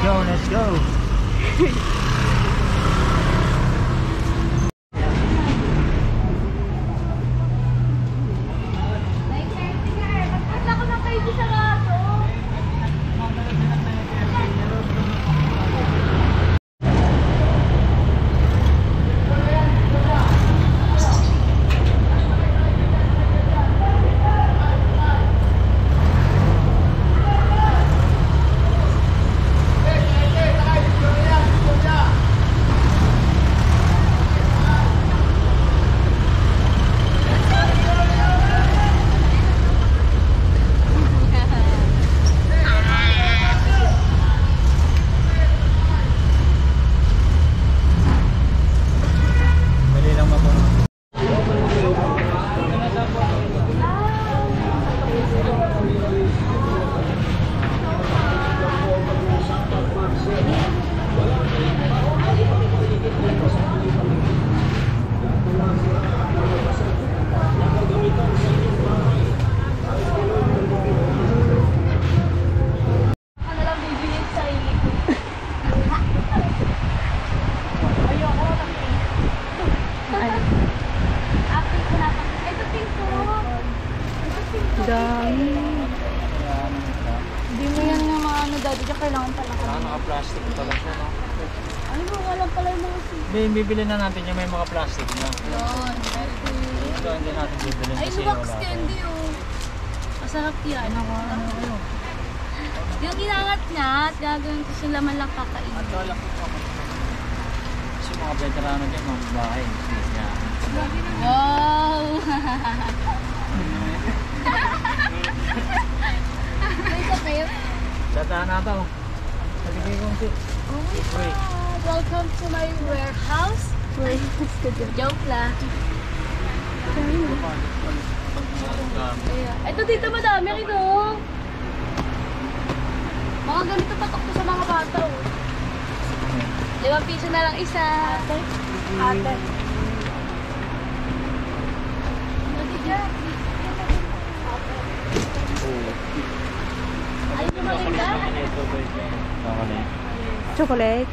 go, let's go. Dami. Hindi mo yan yung mga ano dati. Diyan kailangan pala kami. Naka-plastic pala siya, no? Ano ba? Walang pala yung mga sisi. Hindi, bibili na natin yung may mga plastic na. Yun. Ito hindi natin bibili Ay, kasi wax wala. candy oh. Masarap yan. Yung ginangat niya at gagawin ko sila man lang kakainin. At wala ko pa. Kasi mga veterano dyan, mga bahay. Wow! May isa kayo? Dataan na ito. Saligay kong si. Oh my God! Welcome to my warehouse. Joke lang. Ito dito madami rin oh. Mga ganito patok ko sa mga bata oh. 5 piso na lang isa. Ate. Ayun yung malinda? Chocolate.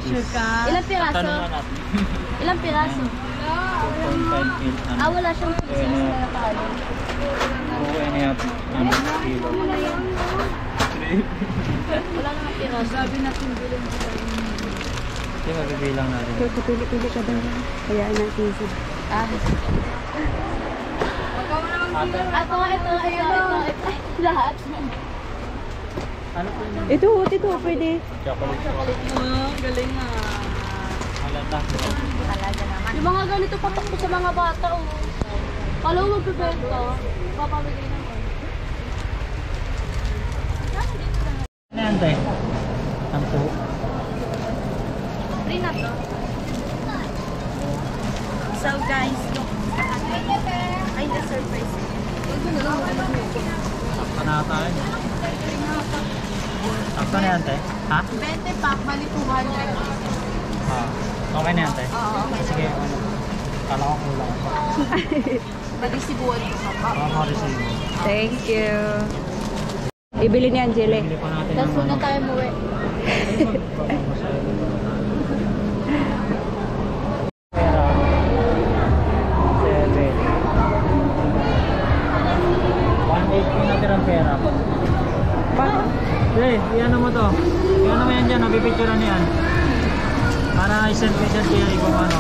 Sugar. Ilang piraso? Ilang piraso? 2.5 kilo. Ah, wala siyang piso na nakakalo. Oo, ano yan? Kilo. Wala nang piraso. Sabi natin bilhin sila. Hindi, mabibilang natin. Pili-pili ka daw. Hayaan natin siya. Ito. Lahat. Ano po yun? Ito, pwede. Chocolate. Galing nga. Malata. Talaga naman. Yung mga ganito patok ko sa mga bata oh. Kala mo magbibenta. Papamigay naman. Ano yan, tay? Tampo. Free na to. So guys, ay the surprise. Sakto na tayo. Sakto na yan, tay? Ha? 20 pack, bali 200. Okay na yan, tay? Oo, okay. Sige, ano? Kala ko kulang. Mag-isibuan ko pa. Receive. Thank you. Ibili ni Angele. Bili pa natin Tapos ng muna tayo muwi. pera. 7. 1.8 yung natirang pera. Iyan mo to. Iyan mo yan dyan. Napipicturean yan. Para i-send ko dyan kaya ibang ano.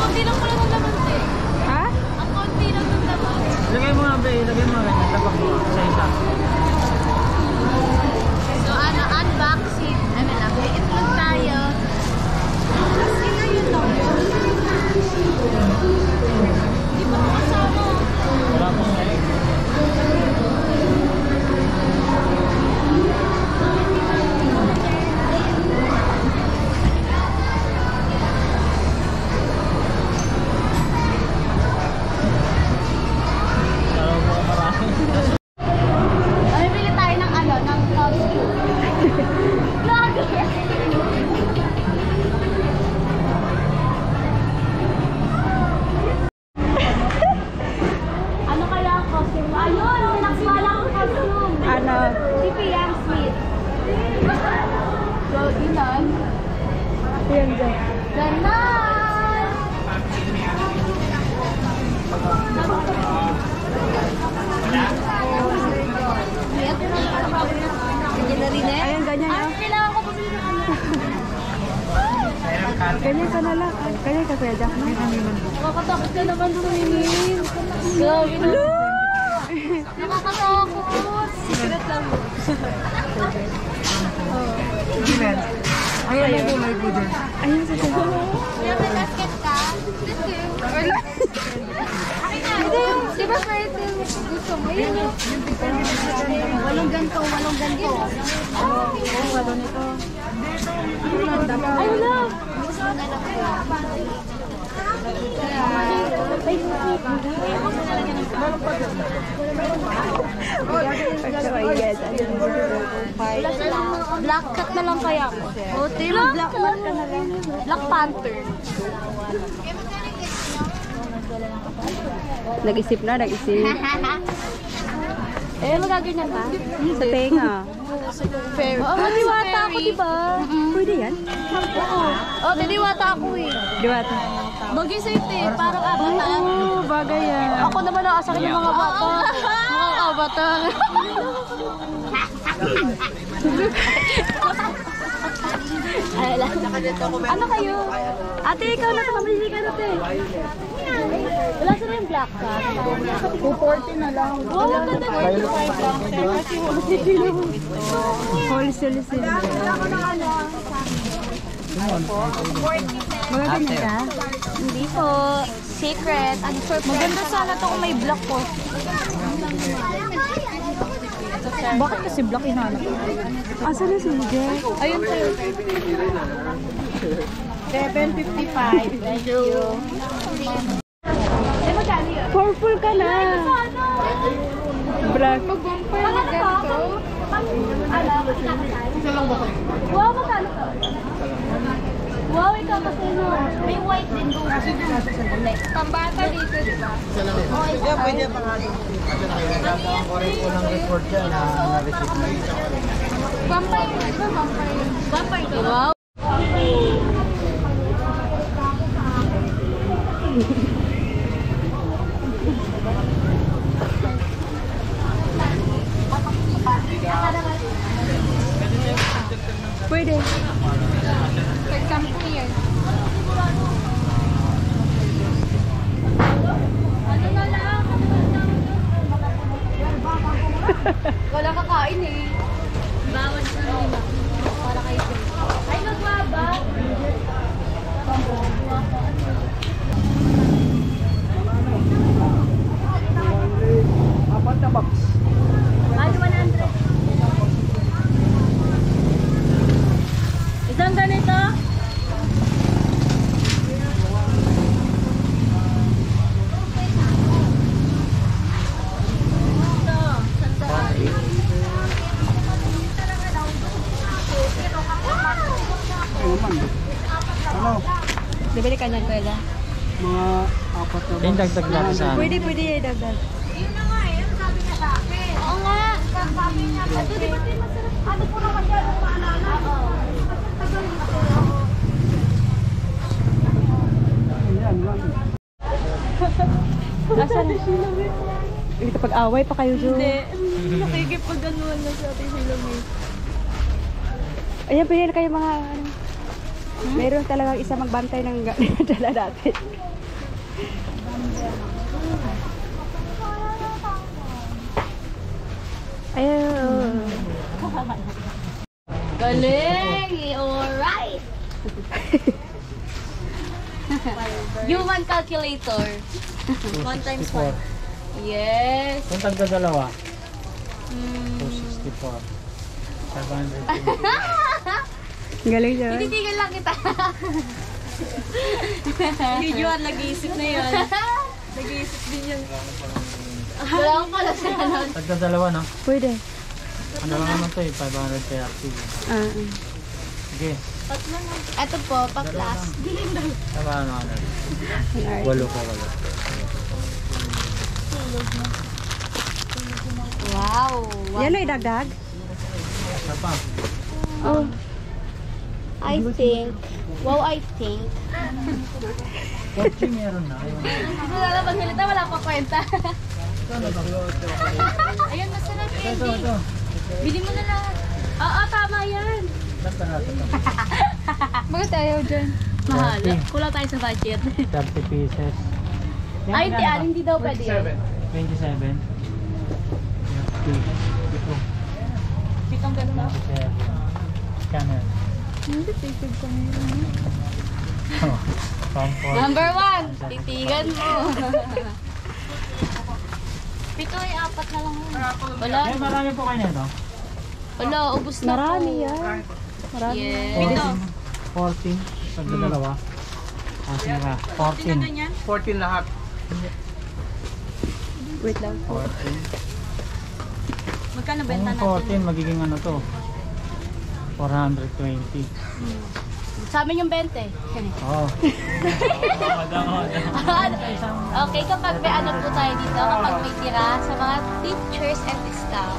Konti lang pala ng laman eh. Ha? Ang konti lang ng laman. Ilagay mo nga, Bre. Ilagay mo nga ganyan. Tapak mo. Isa-isa. So ano, unboxing. Ano lang, may itlog tayo. Tapos ina yun lang. Hindi pa makasama. Wala pong egg. Bili tayo ng ano, ng costume. Vlogger! Ano kaya ang costume? Ayun, may nakasala ang costume. Ano? Si Piang Smith. Yan dyan. Ganda! Ayan, ganyan ah. Kailangan ko pabili ng ano. Ganyan ka na lang. Ganyan ka, Kuya Jack. Nakakatakot ka naman tumingin. Grabe na. Nakakatakot. Secret lang. Ayun, may budol. Ayun, sa sabi. Kaya may basket ka? Hindi, di ba first gusto mo? Yun yung walong ganto, walong ganto. Walo nito. Ayun na! Black cat na lang kaya ako. O, tira, black cat ka na lang. Black Panther. Nag-isip na, nag-isip. Eh, magaganyan ka? Sa tenga. Fairy. Oo, matiwata ako, diba? Pwede yan? Oo, tiniwata ako eh. Diwata. Bagay sa ito eh, parang avatar. Oo, bagay yan. Ako naman ang asakin ng mga bata. Mga avatar. Ano kayo? Ate, ikaw na ito. Mamili ka na ito eh. Wala sila yung black cat. 240 na lang. Wow, ang ganda na yung black cat. Kasi Wholesale sila. Magaganda ka? hindi po. Secret. Maganda sana ito kung may black po. Bakit kasi black inaanap? Asa na si Jack? Ayun po. 755. Thank you. Eh, magkano yun? Purple ka na. Black. Maganda ganito? Isa lang ba kayo? Wow, magkano to? Wow, ikaw kasi no. May white din doon. Pambata dito, di ba? Kaya pwede pa nga doon. Nagkakaroon ko rin po ng report dyan na na-receive na yun. Vampire, di ba vampire? Vampire to. Wow. Pwede. Pagkampo yan. Ano na lang? Wala kakain eh. Bawal sa nila. Para kayo. Ay, nagwaba. Apat na box. Ano 100? Isang ganito? Ano? Bibili ka niyan, Kuya Jack? Mga apat na box. Yung dagdag natin sa Pwede, pwede dagdag. Yun na nga eh. Ang sabi niya sa akin. Oo nga. Sabi niya. Ito di ba din masarap? Ano po na masyadong maalala? Oo. Ayan, lang. Asan? Hindi kapag away pa kayo, Jo. Hindi. Nakikipag-anuan na sa ating Silomit. Ayan, pwede na kayo mga ano. Meron talagang isa magbantay ng dala natin. Ayun. Galing! Alright! Human calculator. 1 times 1. Yes! Kung tagda dalawa, Mm. 264. 500. Galing siya. Tititigil lang kita. Hindi Juan, nag-iisip na yan. Nag-iisip din yan. Wala akong pala sa kanon. Tagda dalawa, no? Pwede. Ano lang naman to eh, 500 kaya active. Sige. Ito po, pa-class. Tama ano. Alright. Walo pa walo. Wow! Yan na idagdag? Isa pa. Oh. I think. Wow, I think. Kochi meron na. Wala na magsalita, wala pa kwenta. Ayun, masarap Ito. candy. Bili mo na lahat. Oo, tama yan. Basta natin. Bakit ayaw dyan? Mahal. Kulang tayo sa budget. 30 pieces. Yan, Ay, hindi, magkano to? hindi daw pwede yun. 27. Ito. Pitong ganito. 27. Scanner. Hindi, tasted ko ngayon. Oh, comfort. Number 1, titigan mo. Pito ay 4 na lang yun. Wala. Eh, marami po kayo nito. Wala, ubus na Marami po. yan. Marami. Yes. Pito. 14. Pag dalawa. Sige ka. 14. 14 lahat. Wait lang. 14. Magkano Kung benta natin? 14, magiging ano to? 420. Sa amin yung 20. Oo. Okay, kapag may ano po tayo dito, kapag may tira sa mga teachers and staff.